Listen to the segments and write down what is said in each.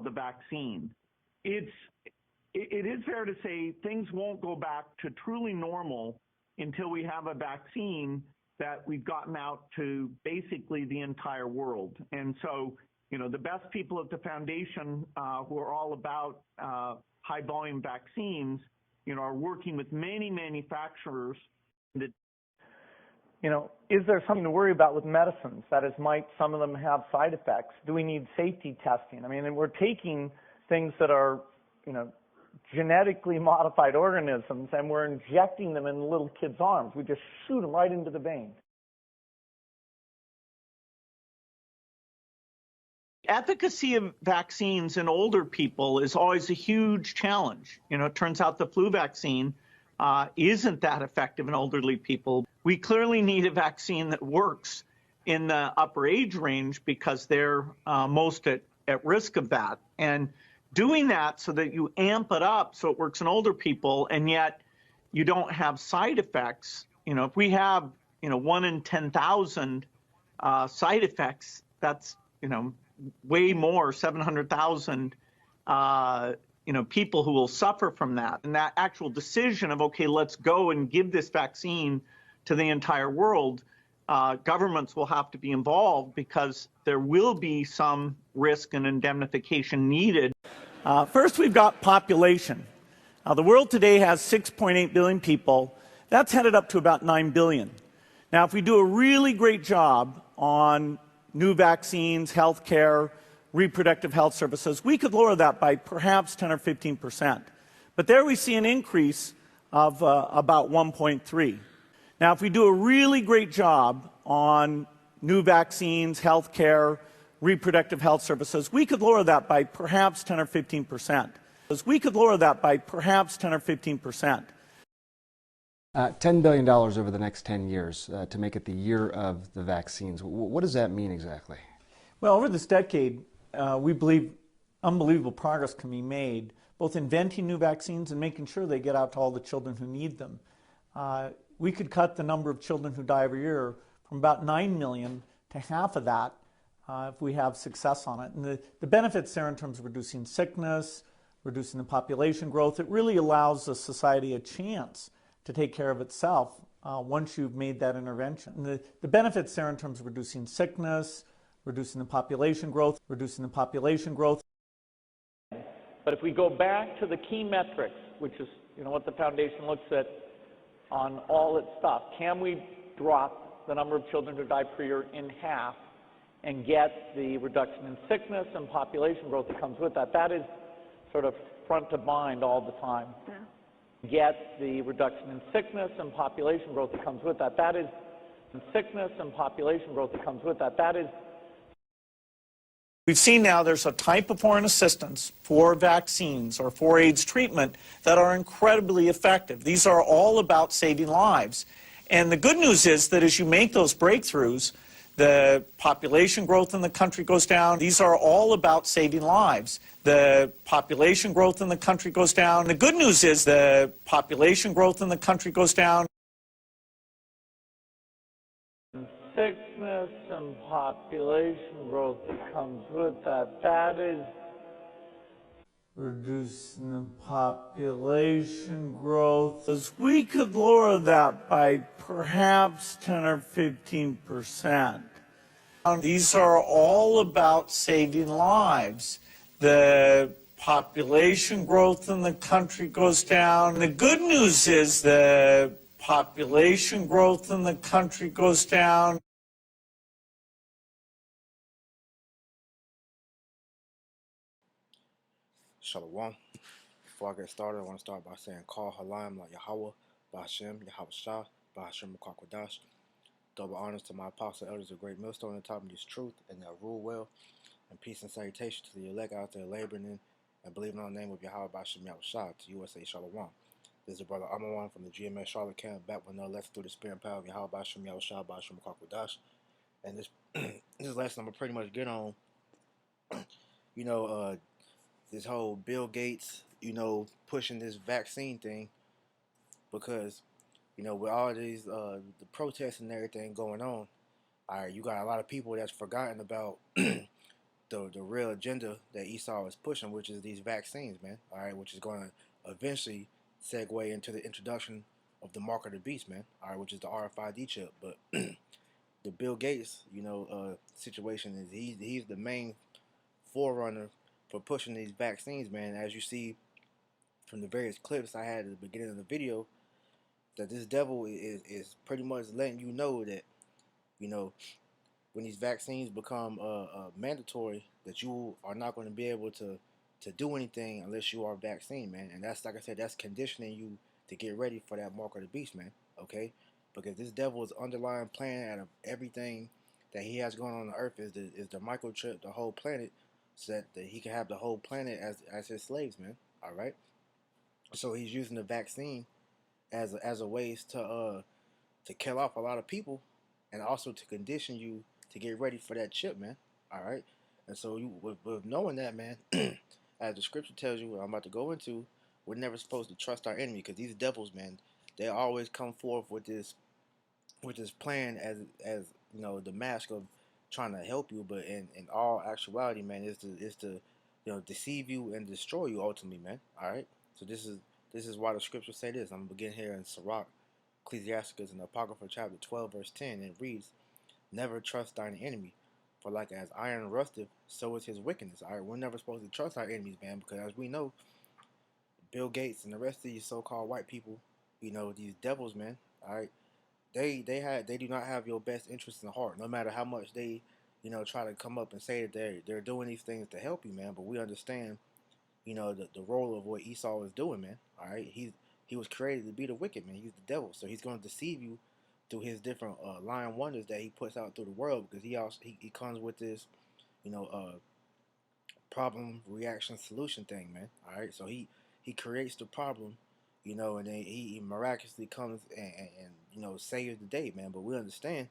the vaccine. It is fair to say things won't go back to truly normal until we have a vaccine that we've gotten out to basically the entire world. And so, the best people at the foundation who are all about high volume vaccines, are working with many manufacturers that is there something to worry about with medicines? That is, might some of them have side effects? Do we need safety testing? I mean, we're taking things that are, genetically modified organisms, and we're injecting them in little kids' arms. We just shoot them right into the vein. Efficacy of vaccines in older people is always a huge challenge. It turns out the flu vaccine isn't that effective in elderly people. We clearly need a vaccine that works in the upper age range because they're most at risk of that. And doing that so that you amp it up so it works in older people and yet you don't have side effects. If we have, 1 in 10,000 side effects, that's, way more, 700,000 people who will suffer from that. And that actual decision of, okay, let's go and give this vaccine to the entire world, governments will have to be involved because there will be some risk and indemnification needed. First, we've got population. The world today has 6.8 billion people. That's headed up to about 9 billion. Now, if we do a really great job on new vaccines, healthcare, reproductive health services, we could lower that by perhaps 10 or 15%. But there we see an increase of about 1.3. Now, if we do a really great job on new vaccines, healthcare, reproductive health services, we could lower that by perhaps 10 or 15%. We could lower that by perhaps 10 or 15%. $10 billion over the next 10 years to make it the year of the vaccines. What does that mean exactly? Well, over this decade, we believe unbelievable progress can be made, both inventing new vaccines and making sure they get out to all the children who need them. We could cut the number of children who die every year from about 9 million to half of that if we have success on it. And the benefits there in terms of reducing sickness, reducing the population growth, it really allows the society a chance to take care of itself once you've made that intervention. And the benefits there in terms of reducing sickness, reducing the population growth, reducing the population growth. But if we go back to the key metrics, which is what the foundation looks at on all its stuff, can we drop the number of children who die per year in half and get the reduction in sickness and population growth that comes with that? That is sort of front of mind all the time. Yeah. Get the reduction in sickness and population growth that comes with that. That is sickness and population growth that comes with that. That is. We've seen now there's a type of foreign assistance for vaccines or for AIDS treatment that are incredibly effective. These are all about saving lives. And the good news is that as you make those breakthroughs, the population growth in the country goes down. These are all about saving lives. The population growth in the country goes down. The good news is the population growth in the country goes down. Sickness and population growth that comes with that, that is reducing the population growth. As we could lower that by perhaps 10 or 15%. These are all about saving lives. The population growth in the country goes down. The good news is the population growth in the country goes down. Shalom. Before I get started, I want to start by saying, Call Halam La Yahweh, Ba'Hashem, Yahweh Shah, Ba'Hashem Makakwadash. Double honors to my apostle elders of Great Millstone and taught me this truth and that rule well. And peace and salutation to the elect out there laboring in and believing on the name of Yahweh Ba'Hashem Yahweh Shah to USA Shalom. This is Brother Amawan from the GMS Charlotte camp, back with another lesson through the spirit and power of Yahweh Ba'Hashem Yahweh Shah, Ba'Hashem Makakwadash. And this lesson I'm going to pretty much get on, this whole Bill Gates, pushing this vaccine thing because, with all these, the protests and everything going on, you got a lot of people that's forgotten about the real agenda that Esau is pushing, which is these vaccines, man. All right, which is going to eventually segue into the introduction of the mark of the beast, man. All right, which is the RFID chip. But the Bill Gates, situation is he's the main forerunner for pushing these vaccines, man. As you see from the various clips I had at the beginning of the video, that this devil is pretty much letting you know that, you know, when these vaccines become mandatory, that you are not going to be able to do anything unless you are vaccinated, man. And that's, like I said, that's conditioning you to get ready for that mark of the beast, man. Okay, because this devil's underlying plan out of everything that he has going on the earth is the microchip the whole planet, so that he can have the whole planet as his slaves, man. All right. So he's using the vaccine as a ways to kill off a lot of people, and also to condition you to get ready for that chip, man. All right. And so you with knowing that, man, as the scripture tells you, what I'm about to go into, we're never supposed to trust our enemy, because these devils, man, they always come forth with this plan as the mask of trying to help you, but in all actuality, man, is to deceive you and destroy you ultimately, man. All right. So this is why the scriptures say this. I'm gonna begin here in Sirach, Ecclesiasticus, in the Apocrypha chapter 12, verse 10, and it reads, "Never trust thine enemy, for like as iron rusteth, so is his wickedness." All right, we're never supposed to trust our enemies, man, because as we know, Bill Gates and the rest of these so-called white people, these devils, man. All right, they do not have your best interest in heart. No matter how much they, try to come up and say that they're doing these things to help you, man. But we understand, the role of what Esau is doing, man. All right, he was created to be the wicked, man. He's the devil, so he's going to deceive you through his different lying wonders that he puts out through the world, because he comes with this, you know, uh, problem reaction solution thing, man. All right, so he creates the problem, and then he miraculously comes and saves the day, man. But we understand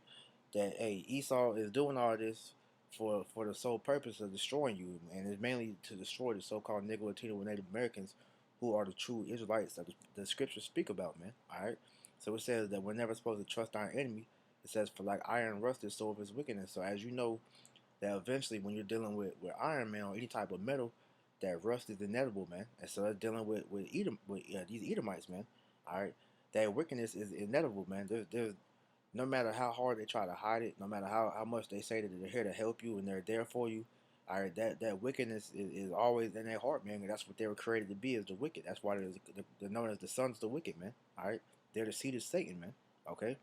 that, hey, Esau is doing all this for the sole purpose of destroying you, and it's mainly to destroy the so-called Negro, Latino, and Native Americans, who are the true Israelites that the scriptures speak about, man. All right, so it says that we're never supposed to trust our enemy. It says, "For like iron rusted, so of his wickedness." So as you know, that eventually when you're dealing with iron, man, or any type of metal, that rust is inevitable, man. And so that's dealing with these Edomites, man. All right, that wickedness is inevitable, man. There's no matter how hard they try to hide it, no matter how much they say that they're here to help you and they're there for you, all right, that wickedness is always in their heart, man. And that's what they were created to be, is the wicked. That's why they're known as the sons of the wicked, man. All right, they're the seed of Satan, man. Okay.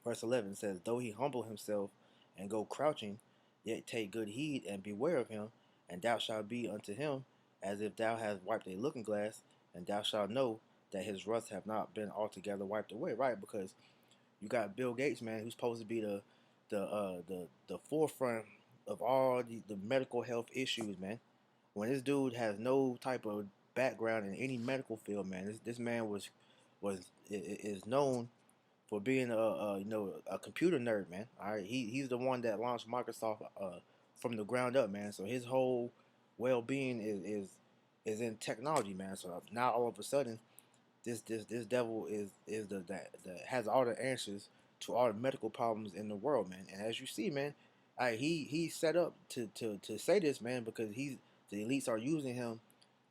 Verse 11 says, "Though he humble himself and go crouching, yet take good heed and beware of him, and thou shalt be unto him as if thou hast wiped a looking glass, and thou shalt know that his rust have not been altogether wiped away." Right? Because you got Bill Gates, man, who's supposed to be the forefront of all the medical health issues, man. When this dude has no type of background in any medical field, man, this man is known for being a computer nerd, man. All right, he's the one that launched Microsoft from the ground up, man. So his whole well-being is in technology, man. So now all of a sudden, this devil is the has all the answers to all the medical problems in the world, man. And as you see, man, he's set up to say this, man, because the elites are using him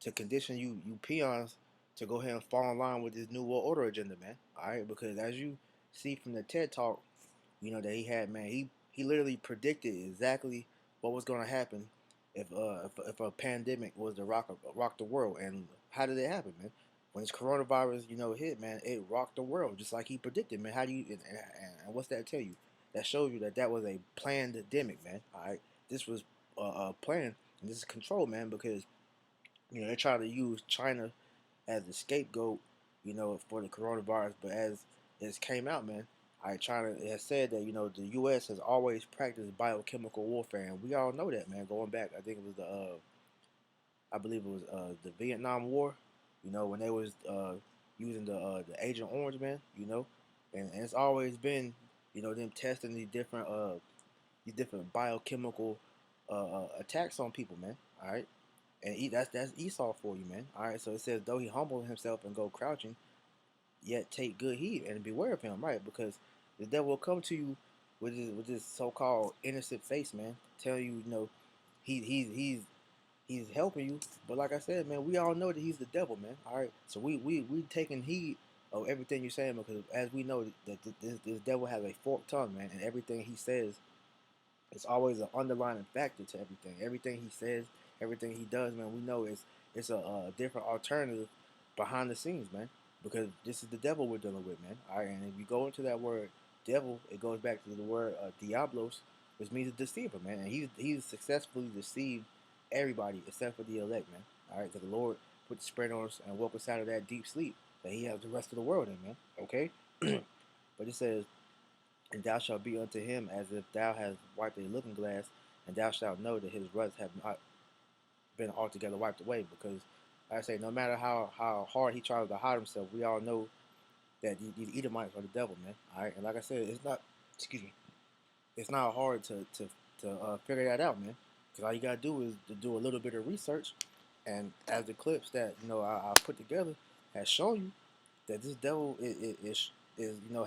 to condition you peons to go ahead and fall in line with this new world order agenda, man. All right, because as you see from the TED talk, that he had, man, he literally predicted exactly what was going to happen if a pandemic was to rock the world. And how did it happen, man? When this coronavirus, hit, man, it rocked the world just like he predicted, man. How do you and what's that tell you? That shows you that was a planned pandemic, man. All right, this was planned, and this is controlled, man, because they try to use China as the scapegoat, for the coronavirus. But as it came out, man, China has said that the U.S. has always practiced biochemical warfare, and we all know that, man. Going back, I think it was I believe it was the Vietnam War, when they was using the Agent Orange, man, and it's always been, them testing these different biochemical attacks on people, man. All right. And that's Esau for you, man. All right, so it says, "Though he humble himself and go crouching, yet take good heed and beware of him," right? Because the devil will come to you with this so-called innocent face, man, tell you, he's helping you. But like I said, man, we all know that he's the devil, man. All right, so we taking heed of everything you're saying, because as we know that this devil has a forked tongue, man, and everything he says, it's always an underlying factor to everything. Everything he says, everything he does, man, we know it's a different alternative behind the scenes, man. Because this is the devil we're dealing with, man. All right, and if you go into that word devil, it goes back to the word diablos, which means a deceiver, man. And he's successfully deceived everybody except for the elect, man. All right, because the Lord put the spread on us and woke us out of that deep sleep that He has the rest of the world in, man. Okay, but it says, and thou shalt be unto him as if thou hast wiped a looking glass, and thou shalt know that his rust have not been altogether wiped away. Because, like I say, no matter how hard he tries to hide himself, we all know that these Edomites are the devil, man. All right, and like I said, it's not, excuse me, it's not hard to figure that out, man. Because all you gotta do is to do a little bit of research, and as the clips that I put together has shown you, that this devil is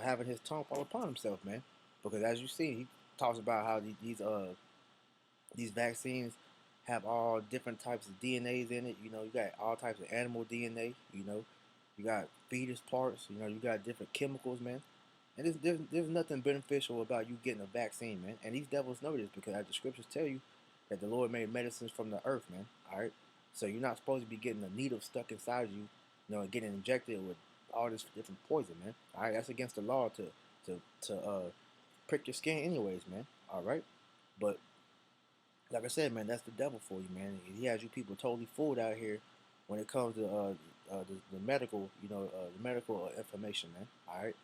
having his tongue fall upon himself, man. Because as you see, he talks about how these vaccines have all different types of DNAs in it. You know, you got all types of animal DNA. You know, you got fetus parts. You know, you got different chemicals, man. And there's nothing beneficial about you getting a vaccine, man. And these devils know this, because as the scriptures tell you that the Lord made medicines from the earth, man. All right, so you're not supposed to be getting a needle stuck inside you know, and getting injected with all this different poison, man. All right, that's against the law to prick your skin, anyways, man. All right, but like I said, man, that's the devil for you, man. He has you people totally fooled out here when it comes to the medical, the medical information, man. All right.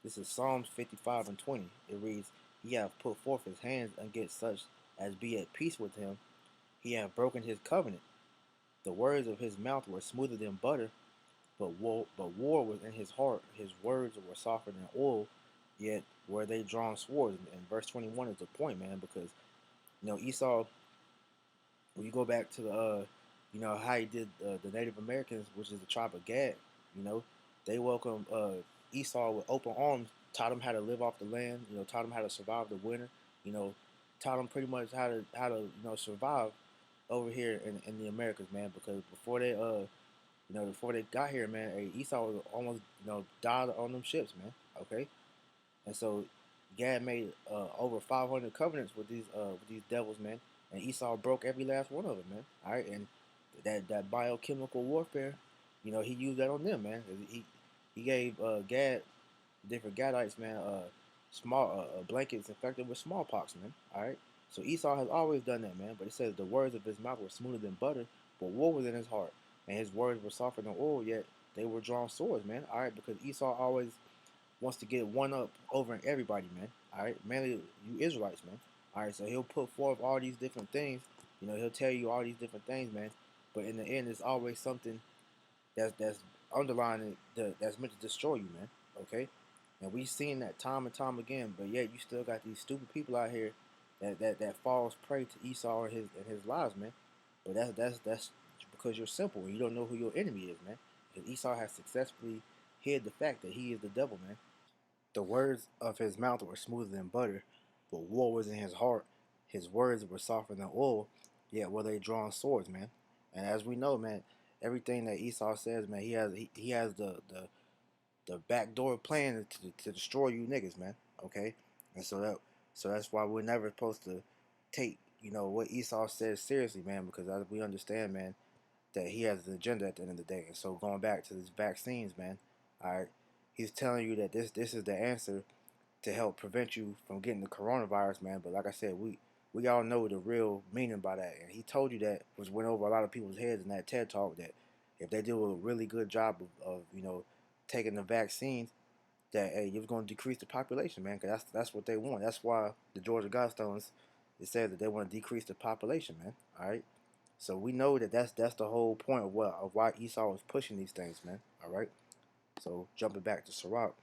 This is Psalms 55 and 20. It reads, He hath put forth his hands against such as be at peace with him. He hath broken his covenant. The words of his mouth were smoother than butter, but war was in his heart. His words were softer than oil, yet were they drawn swords. And verse 21 is the point, man, because, Esau, when you go back to how he did the Native Americans, which is the tribe of Gad, you know, they welcomed Esau with open arms, taught him how to live off the land, taught him how to survive the winter, you know, taught him pretty much how to survive over here in the Americas, man. Because before they got here, man, Esau was almost died on them ships, man. Okay, and so Gad made over 500 covenants with these devils, man, and Esau broke every last one of them, man. All right, and that biochemical warfare, he used that on them, man. He gave Gad, different Gadites, man, small blankets infected with smallpox, man. All right, so Esau has always done that, man. But it says the words of his mouth were smoother than butter, but war was in his heart, and his words were softer than oil, yet they were drawn swords, man. All right, because Esau always wants to get one up over everybody, man. All right, mainly you Israelites, man. All right, so he'll put forth all these different things. He'll tell you all these different things, man. But in the end, it's always something that's underlying it, that's meant to destroy you, man. Okay, and we've seen that time and time again. But yet you still got these stupid people out here that falls prey to Esau and his lies, man. But that's because you're simple and you don't know who your enemy is, man. Because Esau has successfully hid the fact that he is the devil, man. The words of his mouth were smoother than butter, but war was in his heart. His words were softer than oil, yet were they drawn swords, man. And as we know, man, everything that Esau says, man, he has the back door plan to destroy you niggas, man. Okay, and so that's why we're never supposed to take what Esau says seriously, man, because as we understand, man, that he has an agenda at the end of the day. And so going back to these vaccines, man, all right, he's telling you that this is the answer to help prevent you from getting the coronavirus, man. But like I said, we all know the real meaning by that. And he told you that, which went over a lot of people's heads in that TED talk, that if they do a really good job of taking the vaccines, that hey, you're going to decrease the population, man. Because that's what they want. That's why the Georgia Guidestones, it says that they want to decrease the population, man. All right. So we know that that's the whole point of why Esau was pushing these things, man. All right. So jumping back to Sirach,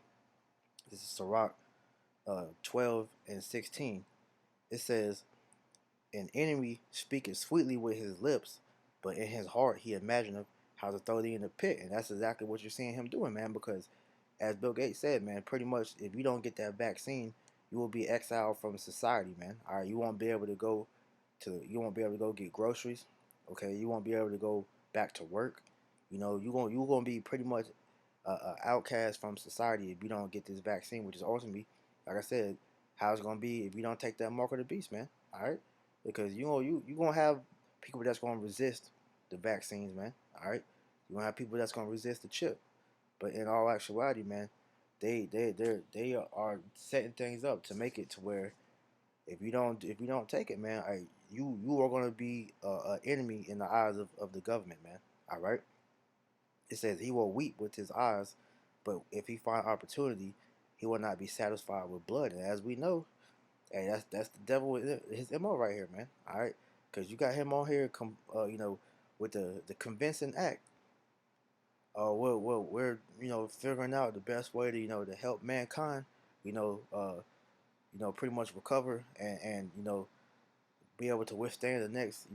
this is Sirach 12 and 16. It says, "An enemy speaketh sweetly with his lips, but in his heart he imagineth how to throw thee in the pit." And that's exactly what you're seeing him doing, man. Because as Bill Gates said, man, pretty much if you don't get that vaccine, you will be exiled from society, man. All right, you won't be able to go You won't be able to go get groceries. Okay, you won't be able to go back to work. You're gonna be pretty much a outcast from society if you don't get this vaccine, which is ultimately, like I said, how it's gonna be if you don't take that mark of the beast, man. All right, because you gonna have people that's gonna resist the vaccines, man. All right, you gonna have people that's gonna resist the chip. But in all actuality, man, they are setting things up to make it to where if you don't take it, man, you are gonna be an enemy in the eyes of the government, man. All right. It says he will weep with his eyes, but if he find opportunity, he will not be satisfied with blood. And as we know, hey, that's the devil his mo right here, man. All right, because you got him on here, with the convincing act. We're figuring out the best way to to help mankind, you know, uh, pretty much recover and be able to withstand the next,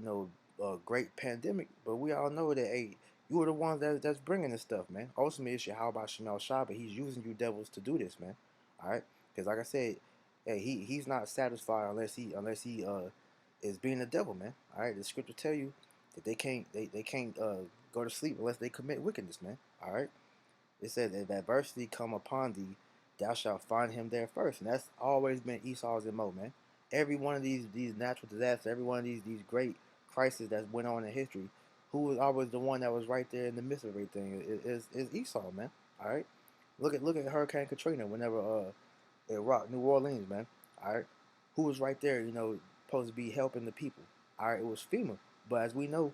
great pandemic. But we all know that, hey, you are the ones that's bringing this stuff, man. Ultimately, it's Yahweh Shemel Shah, but he's using you devils to do this, man. All right, because like I said, hey, he's not satisfied unless he is being the devil, man. All right, the scripture tell you that they can't go to sleep unless they commit wickedness, man. All right, it says if adversity come upon thee, thou shalt find him there first. And that's always been Esau's MO, man. Every one of these natural disasters, every one of these great crises that went on in history, who was always the one that was right there in the midst of everything is Esau, man. All right. Look at Hurricane Katrina whenever it rocked New Orleans, man. All right. Who was right there, supposed to be helping the people? All right, it was FEMA. But as we know,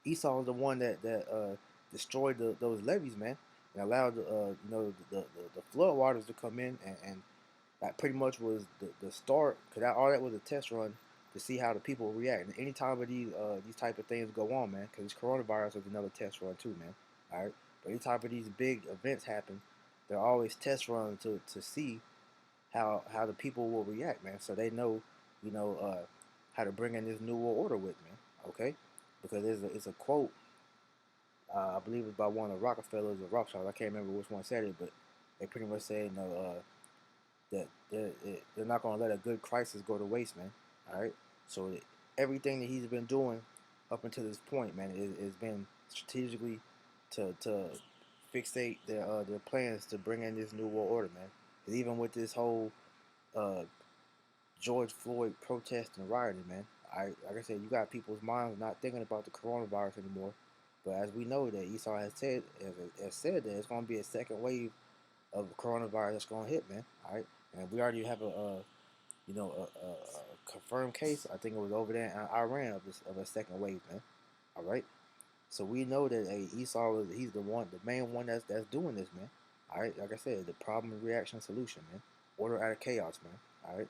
Esau is the one that destroyed those levees, man, and allowed the flood waters to come in, and that pretty much was the start. Cause all that was a test run to see how the people react. And any time of these type of things go on, man, because coronavirus is another test run too, man. All right, but any time of these big events happen, they're always test runs to see how the people will react, man. So they know, how to bring in this new world order with, man. Okay, because it's a quote. I believe it's by one of the Rockefellers or Rothschilds. I can't remember which one said it, but they pretty much said, that they're not going to let a good crisis go to waste, man. All right. So everything that he's been doing up until this point, man, is been strategically to fixate their plans to bring in this new world order, man. 'Cause even with this whole uh, George Floyd protest and rioting, man. Like I said, you got people's minds not thinking about the coronavirus anymore. But as we know that Esau has said that it's going to be a second wave of coronavirus that's going to hit, man. All right, and we already have a confirmed case. I think it was over there in Iran of a second wave, man. All right, so we know that Esau he's the main one that's doing this, man. All right, like I said, the problem, reaction, solution, man. Order out of chaos, man. All right.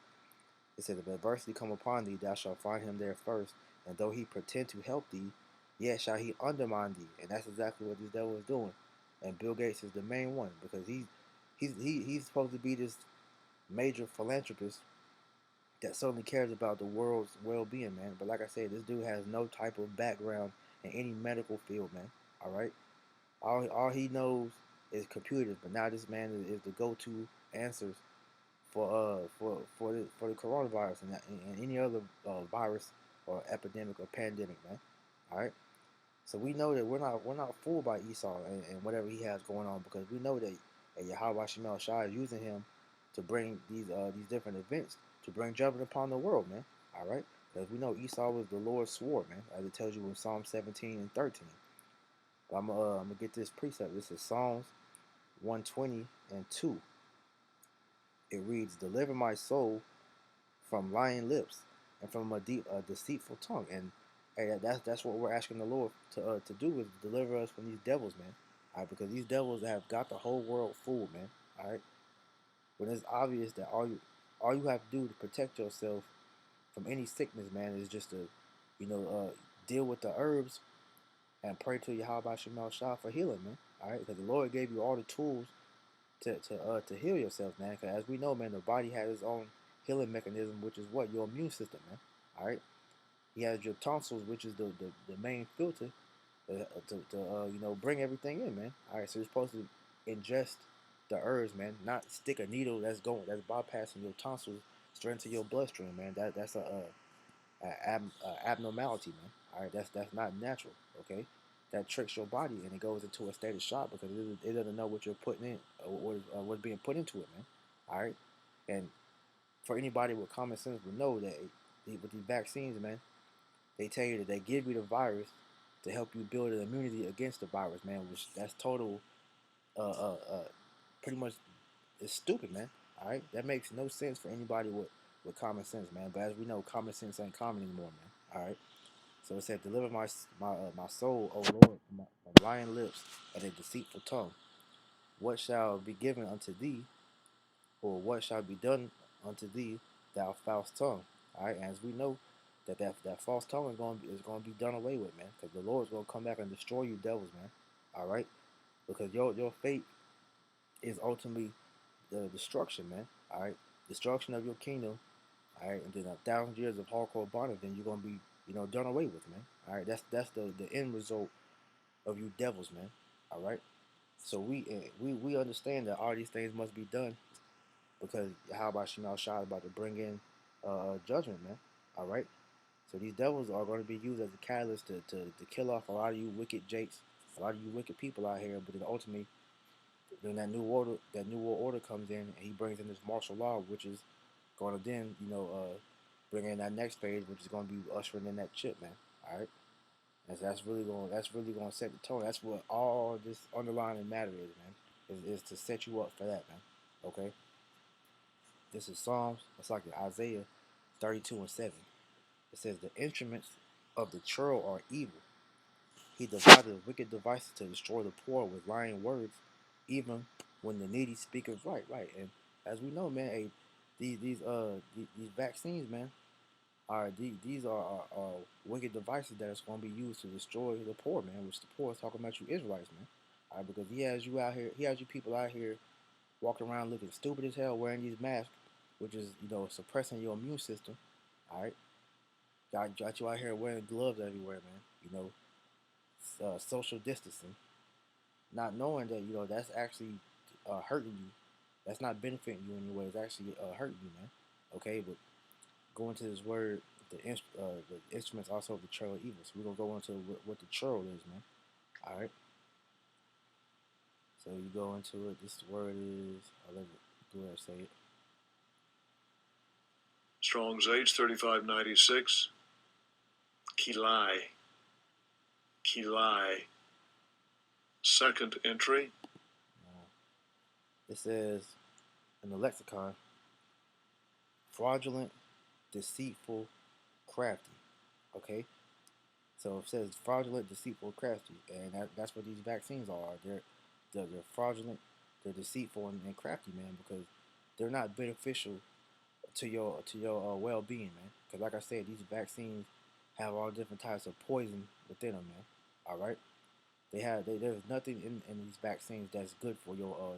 It said, if adversity come upon thee, thou shalt find him there first. And though he pretend to help thee, yet shall he undermine thee. And that's exactly what this devil is doing. And Bill Gates is the main one because he's supposed to be this major philanthropist that certainly cares about the world's well-being, man. But like I said, this dude has no type of background in any medical field, man. All right, all he knows is computers. But now this man is the go-to answers for the coronavirus and any other virus or epidemic or pandemic, man. All right. So we know that we're not fooled by Esau and whatever he has going on because we know that Yahweh Shemel Shah is using him to bring these different events to bring judgment upon the world, man. All right. Because we know Esau was the Lord's sword, man, as it tells you in Psalm 17 and 13. But I'm gonna get this precept. This is Psalms 120 and 2. It reads, "Deliver my soul from lying lips and from a deceitful tongue." And hey, that's what we're asking the Lord to do is deliver us from these devils, man. All right, because these devils have got the whole world fooled, man. All right, when it's obvious that all you have to do to protect yourself from any sickness, man, is just to, deal with the herbs and pray to Yahweh Shemel Shah for healing, man. All right, because the Lord gave you all the tools to heal yourself, man. Because as we know, man, the body has its own healing mechanism, which is what your immune system, man. All right, he has your tonsils, which is the main filter to bring everything in, man. All right, so you're supposed to ingest the herbs, man, not stick a needle that's bypassing your tonsils straight into your bloodstream, man. That's a abnormality, man. All right, that's not natural. Okay, that tricks your body and it goes into a state of shock because it doesn't know what you're putting in or what's being put into it, man. All right, and for anybody with common sense would know that with these vaccines, man, they tell you that they give you the virus to help you build an immunity against the virus, man. Which that's total, pretty much, it's stupid, man. All right, that makes no sense for anybody with common sense, man. But as we know, common sense ain't common anymore, man. All right. So it said, "Deliver my soul, O Lord, from lying lips and a deceitful tongue. What shall be given unto thee, or what shall be done unto thee, thou false tongue?" All right, as we know that false tongue is going to be done away with, man, because the Lord's going to come back and destroy you, devils, man. All right, because your fate is ultimately the destruction, man. All right, destruction of your kingdom. All right, and then 1,000 years of hardcore bondage, then you're gonna be, done away with, man. All right, that's the end result of you devils, man. All right, so we understand that all these things must be done because how about Shemal Shah about to bring in judgment, man. All right, so these devils are going to be used as a catalyst to kill off a lot of you wicked jakes, a lot of you wicked people out here. But then ultimately, then that new world order comes in, and he brings in this martial law, which is going to then, bring in that next phase, which is going to be ushering in that chip, man. All right, and that's really going to set the tone. That's what all this underlying matter is, man. Is to set you up for that, man. Okay, this is Psalms. It's like Isaiah 32:7. It says the instruments of the churl are evil. He devised wicked devices to destroy the poor with lying words, even when the needy speaketh right. Right, and as we know, man, hey, these vaccines, man, these are wicked devices that is going to be used to destroy the poor, man. Which the poor is talking about you Israelites, man. All right, because he has you people out here walking around looking stupid as hell, wearing these masks, which is suppressing your immune system. All right, got you out here wearing gloves everywhere, man. Social distancing, not knowing that that's actually hurting you. That's not benefiting you in any way. It's actually hurting you, man. Okay, but going to this word, the instruments also of the churl of evil. So we're gonna go into what the churl is, man. All right. So you go into it. This word is. I'll let it do it. Say it. Strong's H 3596. Kilai. Second entry. It says in the lexicon, fraudulent, deceitful, crafty. Okay. So it says fraudulent, deceitful, crafty, and that's what these vaccines are. They're fraudulent, they're deceitful, and crafty, man, because they're not beneficial to your well being, man. Because like I said, these vaccines have all different types of poison within them, man. All right, there's nothing in these vaccines that's good for your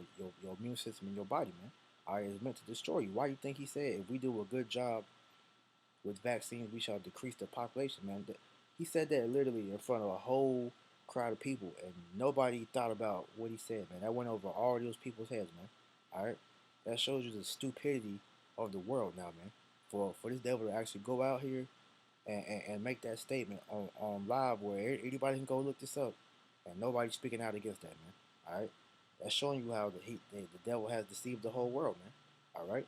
immune system and your body, man. All right, it's meant to destroy you. Why do you think he said if we do a good job with vaccines, we shall decrease the population, man? He said that literally in front of a whole crowd of people, and nobody thought about what he said, man. That went over all those people's heads, man. All right, that shows you the stupidity of the world now, man. For this devil to actually go out here and make that statement on live where anybody can go look this up, and nobody's speaking out against that, man. All right, that's showing you how the devil has deceived the whole world, man. All right.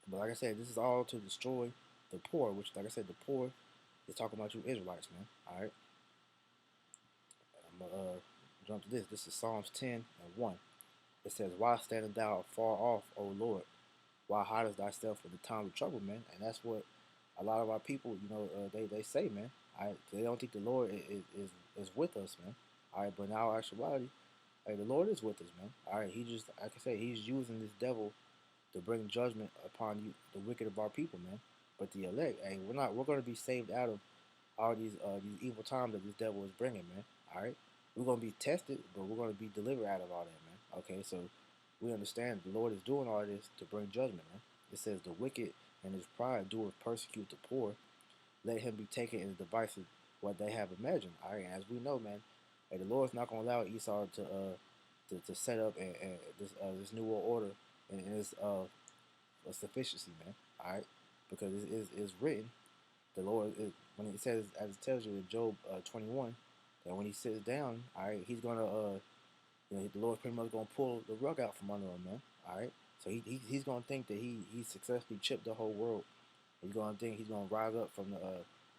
But like I said, this is all to destroy the poor, which, like I said, the poor is talking about you Israelites, man. All right. I'm going to jump to this. This is Psalms 10:1. It says, "Why standest thou far off, O Lord? Why hidest thyself in the time of trouble, man?" And that's what a lot of our people, they say, man. All right. They don't think the Lord is with us, man. All right. But in our actuality, hey, the Lord is with us, man. All right. He just, like I say, he's using this devil to bring judgment upon you, the wicked of our people, man. But the elect, hey, we're going to be saved out of all these evil times that this devil is bringing, man. All right, we're going to be tested, but we're going to be delivered out of all that, man. Okay, so we understand the Lord is doing all this to bring judgment, man. It says the wicked and his pride doeth persecute the poor. Let him be taken in the devices what they have imagined. All right, and as we know, man, hey, the Lord's not going to allow Esau to set up and this new world order and his sufficiency, man. All right, because it's written The Lord, when it says, as it tells you in Job 21, that when he sits down, all right, he's gonna, the Lord's pretty much gonna pull the rug out from under him, man. All right, so he's gonna think that he successfully chipped the whole world. He's gonna think he's gonna rise up from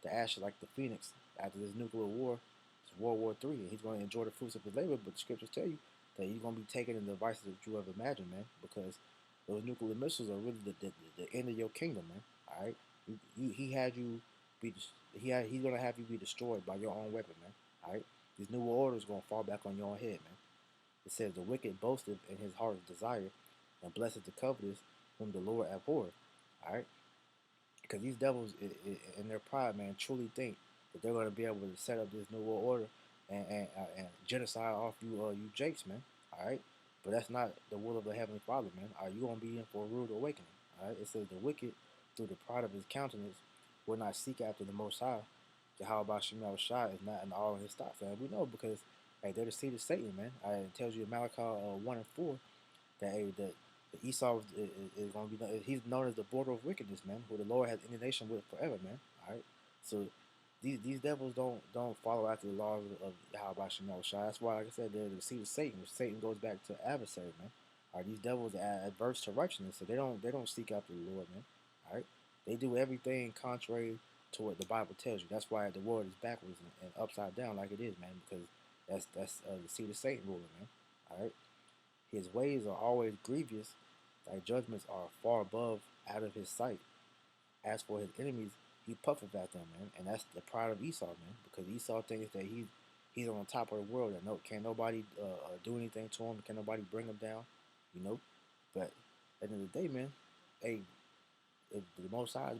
the ashes like the phoenix after this nuclear war, it's World War III, and he's gonna enjoy the fruits of his labor. But the scriptures tell you that he's gonna be taken in the devices that you ever imagined, man, because those nuclear missiles are really the end of your kingdom, man. All right, he had you be he's gonna have you be destroyed by your own weapon, man. All right, these new orders gonna fall back on your own head, man. It says the wicked boasteth in his heart's desire, and blessed the covetous whom the Lord abhorreth. All right, because these devils in their pride, man, truly think that they're going to be able to set up this new world order and genocide off you jakes, man. All right, but that's not the will of the heavenly Father, man. Are you going to be in for a rude awakening? All right, it says the wicked through the pride of his countenance will not seek after the Most High. Yahweh Shemel Shai is not in all of his thoughts, and we know because hey, they're the seed of Satan, man. It tells you in Malachi 1:4 that hey, the Esau is going to be he's known as the border of wickedness, man, who the Lord has indignation with forever, man. All right, so these devils don't follow after the laws of Yahweh Shemel Shai. That's why, like I said, they're the seed of Satan. Satan goes back to adversary, man. All right, these devils are adverse to righteousness, so they don't seek after the Lord, man. All right, they do everything contrary to what the Bible tells you. That's why the world is backwards and upside down like it is, man, because that's the seed of Satan ruling, man. All right. His ways are always grievous, thy judgments are far above out of his sight. As for his enemies, he puffeth at them, man. And that's the pride of Esau, man. Because Esau thinks that he's on top of the world, that can't nobody do anything to him, can't nobody bring him down, you know. But at the end of the day, man, hey, if the Most High is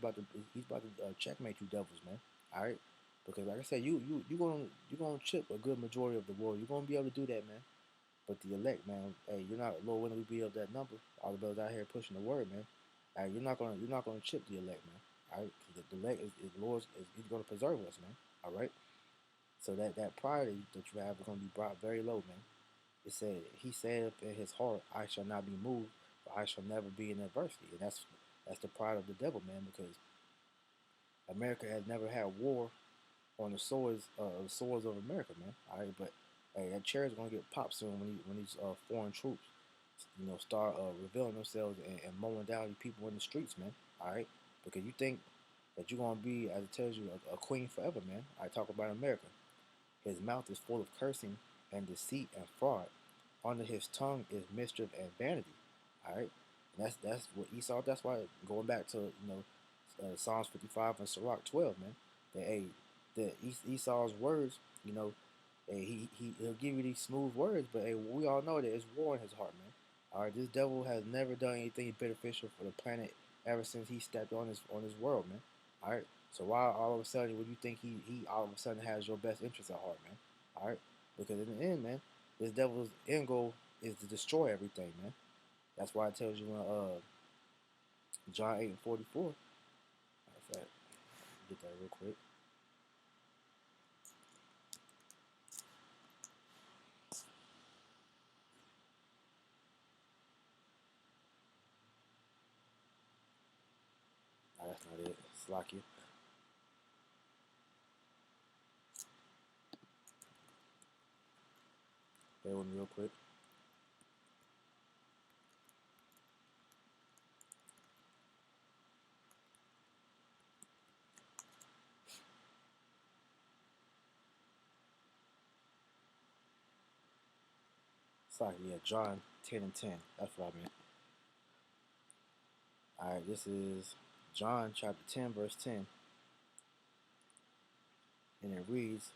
he's about to checkmate you devils, man. All right, because like I said, you gonna chip a good majority of the world. You're gonna be able to do that, man. But the elect, man, hey, you're not Lord when we be of that number. All the brothers out here pushing the word, man. Hey, you're not gonna chip the elect, man. All right, the elect is Lord's he's gonna preserve us, man. All right. So that pride that you have is gonna be brought very low, man. It said he said in his heart, I shall not be moved, for I shall never be in adversity, and that's the pride of the devil, man, because America has never had war on the swords of America, man. All right, but hey, that chair is gonna get popped soon when these foreign troops, start revealing themselves and mowing down the people in the streets, man. All right, because you think that you're gonna be, as it tells you, a queen forever, man. I talk about America. His mouth is full of cursing and deceit and fraud. Under his tongue is mischief and vanity. All right, and that's what Esau. That's why going back to Psalms 55 and Sirach 12, man. That hey, the Esau's words, hey, he'll give you these smooth words, but hey, we all know that it's war in his heart, man. All right, this devil has never done anything beneficial for the planet ever since he stepped on his world, man. All right, so why all of a sudden would you think he all of a sudden has your best interest at heart, man? All right, because in the end, man, this devil's end goal is to destroy everything, man. That's why it tells you in John 8:44. Matter of fact, get that real quick. Nah, that's not it. Slack you. Bear with me real quick. Slack, yeah, John 10 and 10. That's what I meant. Alright, this is John chapter 10, verse 10. And it reads,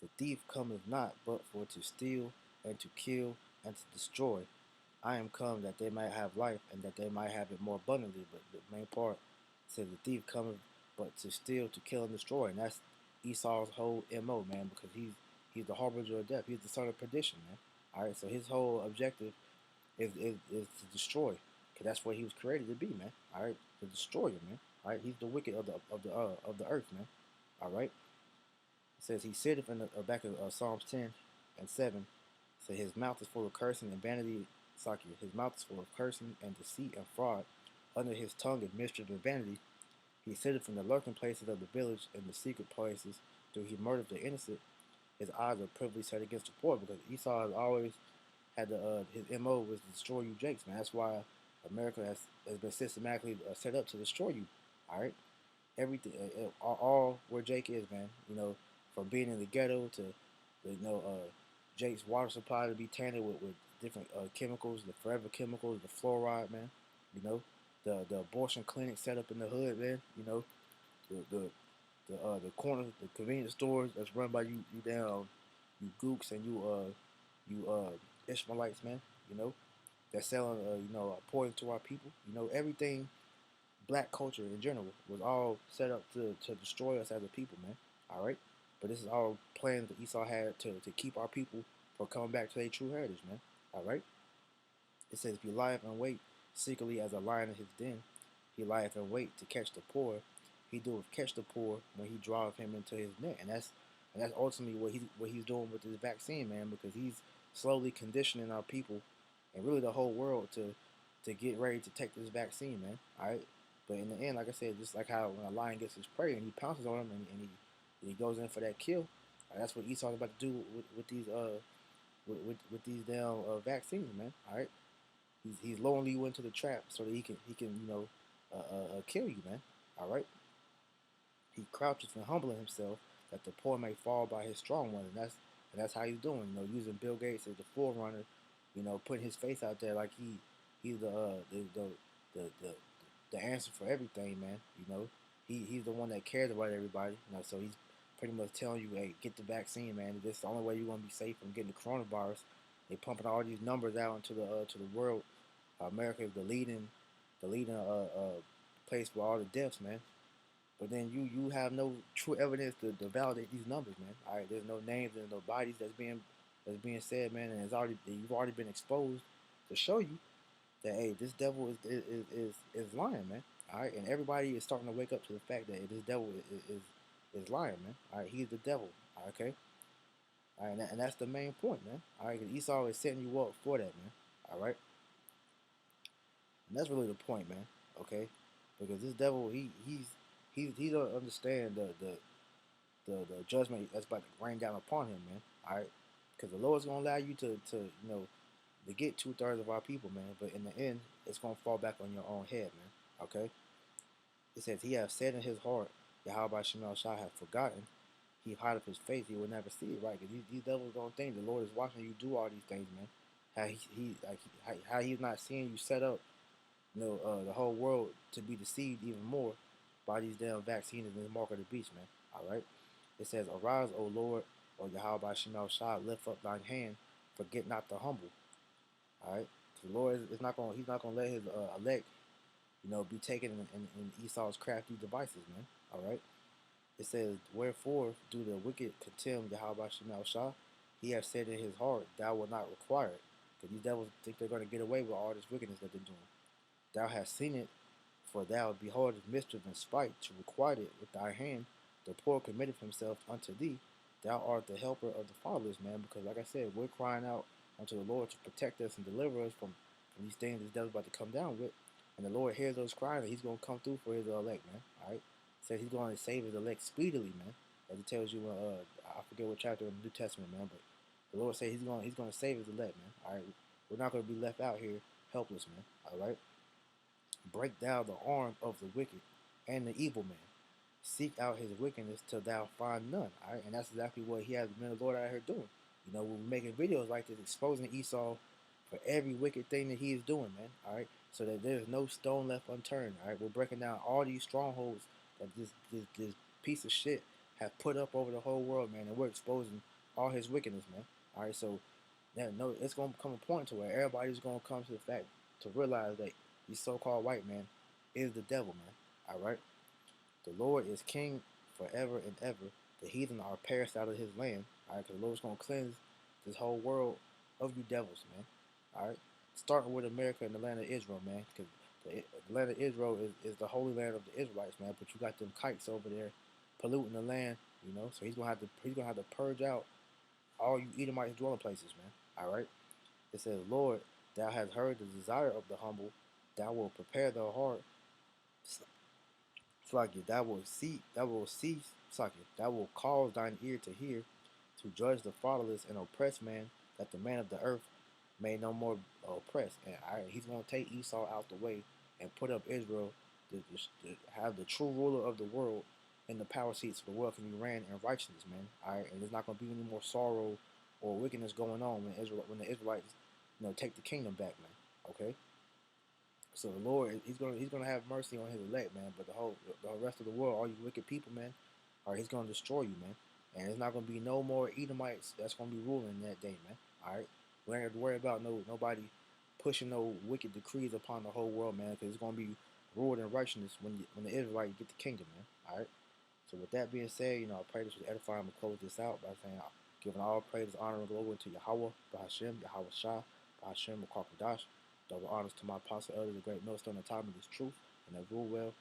the thief cometh not but for to steal and to kill and to destroy. I am come that they might have life and that they might have it more abundantly. But the main part says the thief cometh but to steal, to kill, and destroy. And that's Esau's whole MO, man, because he's the harbinger of death. He's the son of perdition, man. Alright, so his whole objective is to destroy. Because that's what he was created to be, man. Alright, the destroyer, man. Alright, he's the wicked of the earth, man. Alright. It says he sitteth in the back of Psalms 10 and 7. So his mouth is full of cursing and vanity. His mouth is full of cursing and deceit and fraud. Under his tongue is mischief and vanity. He sitteth from the lurking places of the village and the secret places. Do he murder the innocent? His eyes are privily set against the poor, because Esau has always had his MO was to destroy you Jakes, man. That's why America has been systematically set up to destroy you. All right, everything, all where Jake is, man. You know, from being in the ghetto to, Jake's water supply to be tainted with different chemicals, the forever chemicals, the fluoride, man. You know, the abortion clinic set up in the hood, man. You know, the corner, the convenience stores that's run by you down, you gooks and you Ishmaelites, man. You know, they're selling poison to our people. You know, everything black culture in general was all set up to destroy us as a people, man. All right, but this is all plans that Esau had to keep our people from coming back to their true heritage, man. All right. It says, if you lieth in wait secretly as a lion in his den, he lieth in wait to catch the poor. He doeth catch the poor when he draweth him into his net, and that's ultimately what he's doing with this vaccine, man, because he's slowly conditioning our people and really the whole world to get ready to take this vaccine, man. All right, but in the end, like I said, just like how when a lion gets his prey and he pounces on him and he goes in for that kill, that's what Esau's about to do with these with these damn vaccines, man. All right. He's lowering you into the trap so that he can kill you, man. All right. He crouches and humbling himself that the poor may fall by his strong one, and that's how he's doing. You know, using Bill Gates as the forerunner. You know, putting his face out there like he's the answer for everything, man. You know, he's the one that cares about everybody. You know, so he's pretty much telling you, hey, get the vaccine, man. This is the only way you're gonna be safe from getting the coronavirus. They pumping all these numbers out into the world. America is the leading place for all the deaths, man. But then you have no true evidence to validate these numbers, man. All right, there's no names, there's no bodies that's being said, man, and you've already been exposed to show you that hey, this devil is lying, man. All right, and everybody is starting to wake up to the fact that this devil is lying, man. All right, he's the devil. Okay, all right, and that's the main point, man. All right, 'cause Esau is setting you up for that, man. All right. And that's really the point, man. Okay, because this devil, he don't understand the judgment that's about to rain down upon him, man. All right, because the Lord's gonna allow you to get 2/3 of our people, man. But in the end, it's gonna fall back on your own head, man. Okay. It says he has said in his heart, Yahweh Shemel Shah hath forgotten. He hideth his face; he will never see it. Right? Because these devils don't think the Lord is watching you do all these things, man. How he's not seeing you set up the whole world to be deceived even more by these damn vaccines and the mark of the beast, man. All right. It says, "Arise, O Lord, O Yahweh Shemel Shah, lift up thine hand, forget not the humble." All right. The Lord is not going. He's not going to let his elect, be taken in Esau's crafty devices, man. All right. It says, "Wherefore do the wicked contemn Yahweh Shemel Shah? He has said in his heart, Thou wilt not require it." Because these devils think they're going to get away with all this wickedness that they're doing. Thou hast seen it, for thou beholdest mischief and spite to requite it with thy hand. The poor committeth himself unto thee. Thou art the helper of the fatherless, man. Because like I said, we're crying out unto the Lord to protect us and deliver us from these things this devil's about to come down with. And the Lord hears those cries, and he's going to come through for his elect, man. All right? Says he's going to save his elect speedily, man. As it tells you, I forget what chapter in the New Testament, man. But the Lord says he's going to save his elect, man. All right? We're not going to be left out here helpless, man. All right? Break down the arm of the wicked and the evil man. Seek out his wickedness till thou find none. All right, and that's exactly what he has been the Lord out here doing. We're making videos like this, exposing Esau for every wicked thing that he is doing, man. All right, so that there's no stone left unturned. All right, we're breaking down all these strongholds that this piece of shit have put up over the whole world, man, and we're exposing all his wickedness, man. All right, so it's gonna come a point to where everybody's gonna come to the fact to realize that these so-called white man is the devil, man. All right. The Lord is king forever and ever. The heathen are perished out of his land. All right. Because the Lord's going to cleanse this whole world of you devils, man. All right. Starting with America and the land of Israel, man. Because the land of Israel is the holy land of the Israelites, man. But you got them kites over there polluting the land, So he's gonna have to purge out all you Edomites dwelling places, man. All right. It says, Lord, thou hast heard the desire of the humble. Thou wilt prepare their heart. Slakia, Slakia, that will cause thine ear to hear, to judge the fatherless and oppressed man, that the man of the earth may no more oppress. And he's going to take Esau out the way and put up Israel to have the true ruler of the world in the power seats of the world can be ran in righteousness, man. All right, and there's not going to be any more sorrow or wickedness going on when the Israelites, take the kingdom back, man. Okay. So the Lord, he's gonna have mercy on his elect, man. But the rest of the world, all you wicked people, man, all right, he's gonna destroy you, man. And there's not gonna be no more Edomites that's gonna be ruling that day, man. All right, we ain't have to worry about nobody pushing no wicked decrees upon the whole world, man, because it's gonna be ruled in righteousness when the Israelites get the kingdom, man. All right. So with that being said, I pray this was edifying. I'm gonna close this out by saying, giving all praise, honor, and glory to Yahweh, Bahashem, Yahweh Shah, Bahashem, Makakwadash. Double honors to my apostle elders, the great millstone, and taught me this truth, and that rule well